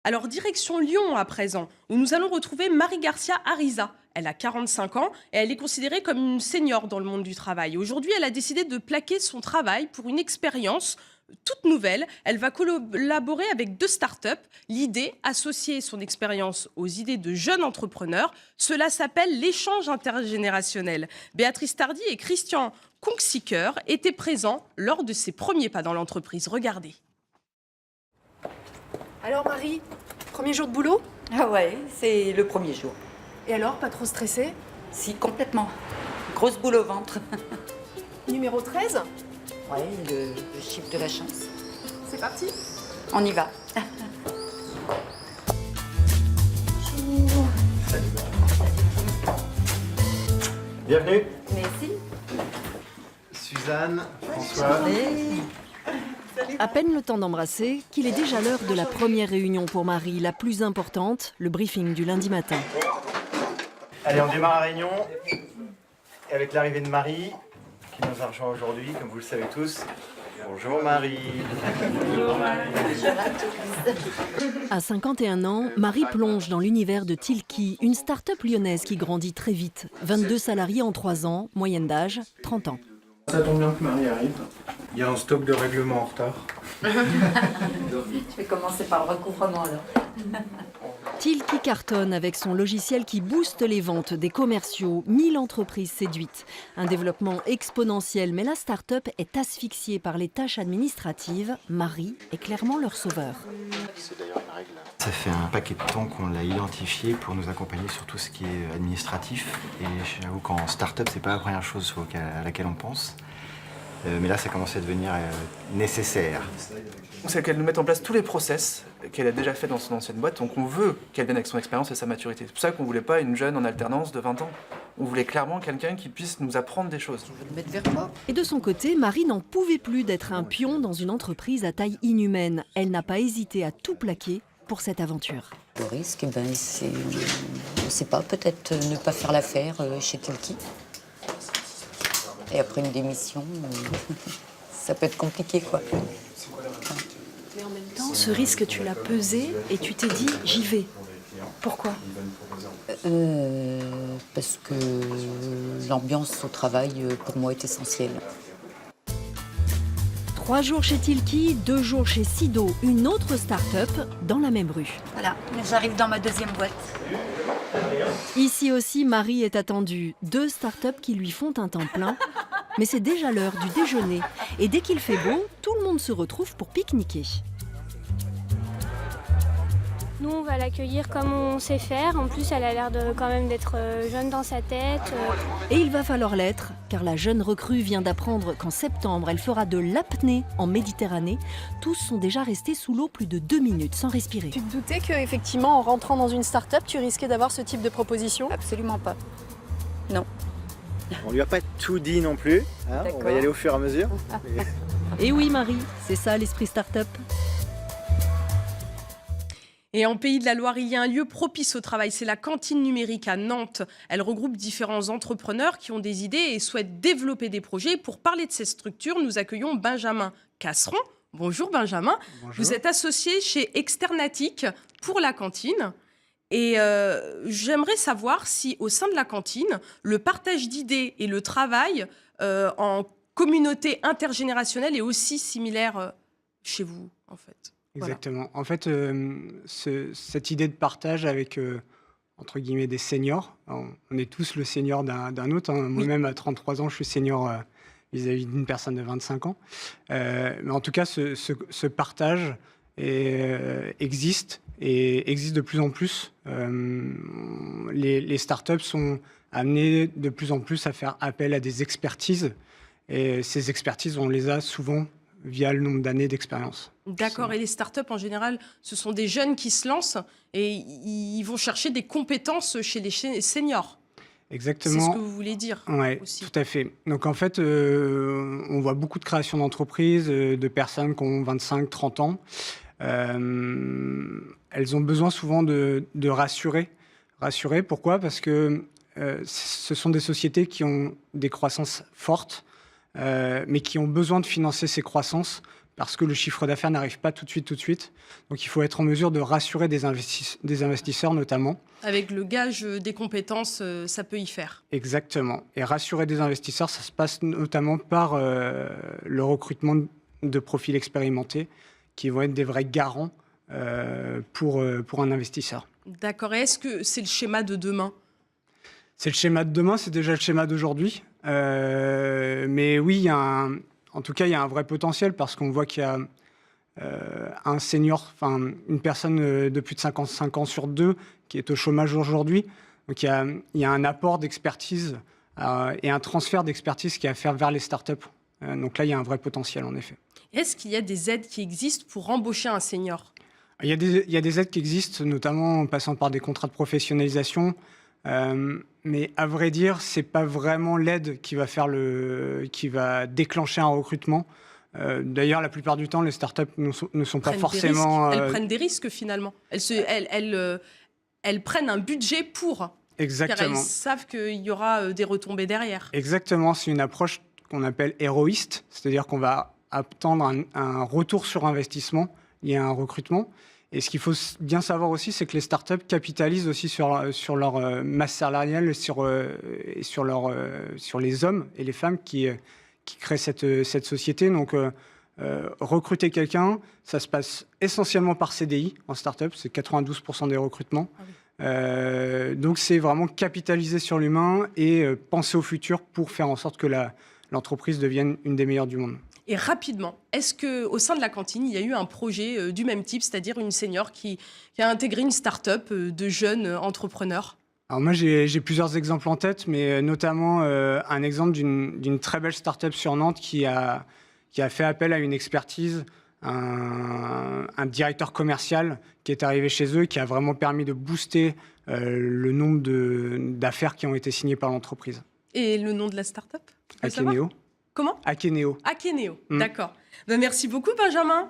Alors, direction Lyon à présent, où nous allons retrouver Marie Garcia Ariza. Elle a 45 ans et elle est considérée comme une senior dans le monde du travail. Aujourd'hui, elle a décidé de plaquer son travail pour une expérience toute nouvelle. Elle va collaborer avec 2 startups. L'idée, associer son expérience aux idées de jeunes entrepreneurs. Cela s'appelle l'échange intergénérationnel. Béatrice Tardy et Christian Kongsiker étaient présents lors de ses premiers pas dans l'entreprise. Regardez. Alors Marie, premier jour de boulot? Ah ouais, c'est le premier jour. Et alors, pas trop stressée? Si, complètement. Grosse boule au ventre. Numéro 13, Ouais, le chiffre de la chance. c'est parti. On y va. Bienvenue, Merci. Suzanne, François. À peine le temps d'embrasser qu'il est déjà l'heure de la première réunion pour Marie, la plus importante, le briefing du lundi matin. Allez, on démarre la réunion. Et avec l'arrivée de Marie, qui nous a rejoint aujourd'hui, comme vous le savez tous. Bonjour Marie. À 51 ans, Marie plonge dans l'univers de Tilki, une start-up lyonnaise qui grandit très vite. 22 salariés en 3 ans, moyenne d'âge 30 ans. Ça tombe bien que Marie arrive. Il y a un stock de règlements en retard. Je vais commencer par le recouvrement alors. Tilki cartonne avec son logiciel qui booste les ventes des commerciaux, 1000 entreprises séduites. Un développement exponentiel, mais la start-up est asphyxiée par les tâches administratives. Marie est clairement leur sauveur. C'est d'ailleurs une règle. Ça fait un paquet de temps qu'on l'a identifié pour nous accompagner sur tout ce qui est administratif. Et j'avoue qu'en start-up, c'est pas la première chose à laquelle on pense. Mais là, ça commence à devenir nécessaire. C'est qu'elle nous mette en place tous les process qu'elle a déjà fait dans son ancienne boîte. Donc on veut qu'elle vienne avec son expérience et sa maturité. C'est pour ça qu'on ne voulait pas une jeune en alternance de 20 ans. On voulait clairement quelqu'un qui puisse nous apprendre des choses. Et de son côté, Marie n'en pouvait plus d'être un pion dans une entreprise à taille inhumaine. Elle n'a pas hésité à tout plaquer pour cette aventure. Le risque, c'est, on ne sait pas, peut-être ne pas faire l'affaire chez Tilki. Et après une démission, ça peut être compliqué, quoi. Mais en même temps, ce risque, tu l'as pesé et tu t'es dit, j'y vais. Pourquoi? Parce que l'ambiance au travail, pour moi, est essentielle. 3 jours chez Tilki, 2 jours chez Sido, une autre start-up dans la même rue. Voilà, j'arrive dans ma deuxième boîte. Ici aussi, Marie est attendue. 2 start-up qui lui font un temps plein. Mais c'est déjà l'heure du déjeuner. Et dès qu'il fait beau, tout le monde se retrouve pour pique-niquer. Nous, on va l'accueillir comme on sait faire. En plus, elle a l'air quand même d'être jeune dans sa tête. Et il va falloir l'être, car la jeune recrue vient d'apprendre qu'en septembre, elle fera de l'apnée en Méditerranée. Tous sont déjà restés sous l'eau plus de 2 minutes sans respirer. Tu te doutais qu'effectivement, en rentrant dans une start-up, tu risquais d'avoir ce type de proposition? Absolument pas. Non. On lui a pas tout dit non plus. Hein, on va y aller au fur et à mesure. Et oui, Marie, c'est ça l'esprit start-up. Et en Pays de la Loire, il y a un lieu propice au travail, c'est la cantine numérique à Nantes. Elle regroupe différents entrepreneurs qui ont des idées et souhaitent développer des projets. Pour parler de ces structures, nous accueillons Benjamin Casseron. Bonjour Benjamin. Bonjour. Vous êtes associé chez Externatic pour la cantine. Et j'aimerais savoir si au sein de la cantine, le partage d'idées et le travail en communauté intergénérationnelle est aussi similaire chez vous, en fait. Exactement. En fait, cette idée de partage avec, entre guillemets, des seniors, on est tous le senior d'un autre. Hein. Moi-même, à 33 ans, je suis senior vis-à-vis d'une personne de 25 ans. Mais en tout cas, ce partage existe et existe de plus en plus. Les startups sont amenées de plus en plus à faire appel à des expertises. Et ces expertises, on les a souvent via le nombre d'années d'expérience. D'accord, et les startups en général, ce sont des jeunes qui se lancent et ils vont chercher des compétences chez les seniors. Exactement. C'est ce que vous voulez dire aussi. Tout à fait. Donc en fait, on voit beaucoup de créations d'entreprises, de personnes qui ont 25-30 ans. Elles ont besoin souvent de rassurer. Rassurer, pourquoi? Parce que ce sont des sociétés qui ont des croissances fortes, mais qui ont besoin de financer ces croissances parce que le chiffre d'affaires n'arrive pas tout de suite. Donc il faut être en mesure de rassurer des investisseurs notamment. Avec le gage des compétences, ça peut y faire. Exactement. Et rassurer des investisseurs, ça se passe notamment par le recrutement de profils expérimentés qui vont être des vrais garants pour un investisseur. D'accord. Et est-ce que c'est le schéma de demain ? C'est le schéma de demain, c'est déjà le schéma d'aujourd'hui. Mais oui, en tout cas, il y a un vrai potentiel parce qu'on voit qu'il y a un senior, une personne de plus de 55 ans sur 2 qui est au chômage aujourd'hui. Donc il y a un apport d'expertise et un transfert d'expertise qui est à faire vers les startups. Donc là, il y a un vrai potentiel en effet. Est-ce qu'il y a des aides qui existent pour embaucher un senior ? Il y a des aides qui existent, notamment en passant par des contrats de professionnalisation. Mais à vrai dire, c'est pas vraiment l'aide qui va déclencher un recrutement. D'ailleurs, la plupart du temps, les startups ne sont pas forcément. Elles prennent des risques finalement. Elles prennent un budget pour. Exactement. Car elles savent qu'il y aura des retombées derrière. Exactement. C'est une approche qu'on appelle héroïste, c'est-à-dire qu'on va attendre un retour sur investissement lié à un recrutement. Et ce qu'il faut bien savoir aussi, c'est que les startups capitalisent aussi sur leur masse salariale et sur les hommes et les femmes qui créent cette société. Donc, recruter quelqu'un, ça se passe essentiellement par CDI en startup, c'est 92% des recrutements. Ah oui. Donc, c'est vraiment capitaliser sur l'humain et penser au futur pour faire en sorte que l'entreprise devienne une des meilleures du monde. Et rapidement, est-ce qu'au sein de la cantine, il y a eu un projet du même type, c'est-à-dire une senior qui a intégré une start-up de jeunes entrepreneurs ? Alors moi, j'ai plusieurs exemples en tête, mais notamment un exemple d'une très belle start-up sur Nantes qui a fait appel à une expertise, un directeur commercial qui est arrivé chez eux et qui a vraiment permis de booster le nombre d'affaires qui ont été signées par l'entreprise. Et le nom de la start-up ? Akeneo. Comment ? Akeneo. Akeneo, d'accord. Ben, merci beaucoup Benjamin.